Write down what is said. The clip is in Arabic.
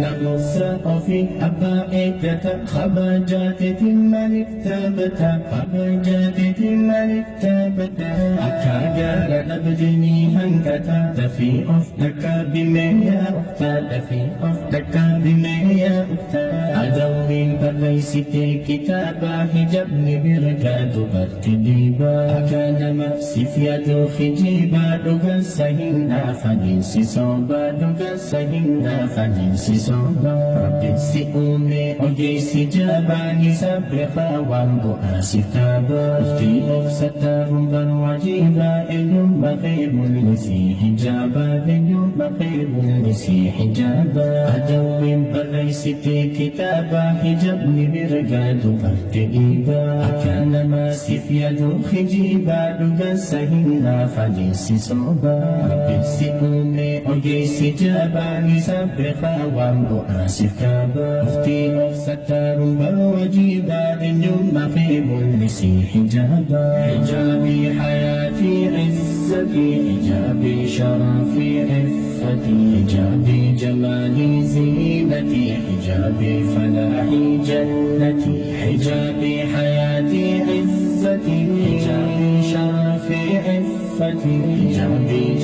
نبص في حبائك خبجات من اكتبت خبجات من اكتبت أكاد نبجني هنكتا في أفتك بمن يا أفتا في أفتك بمن يا أفتا أدوين بريستي كتابا حجبني بركاد برتديبا أكاد مفسف يدو خجيبا دوغا سهينا فجنسي صوبا دوغا سهينا فجنسي صوبا ربي سئومي أجيسي جاباني سبخا وانبو آسفتابا أفتي أفستهم برواجيبا إلهم بخيب لسي حجابا إلهم بخيب لسي حجابا أدوين بريستي كتابا حجبني برقاد برتئيبا أكان ماسف يدو خجيبا دوغا سهينا فجنسي صوبا ربي سئومي أجيسي جاباني سبخا وانبو آسفتابا أفتي أفستهم برواجيبا إلهم بخيب لسي حجابا حجابي حياتي عزتي حجابي شرفي عفتي حجابي جمالي زينتي حجابي فلاحي جنتي حجابي حياتي عزتي حجابي شرفي عفتي حجابي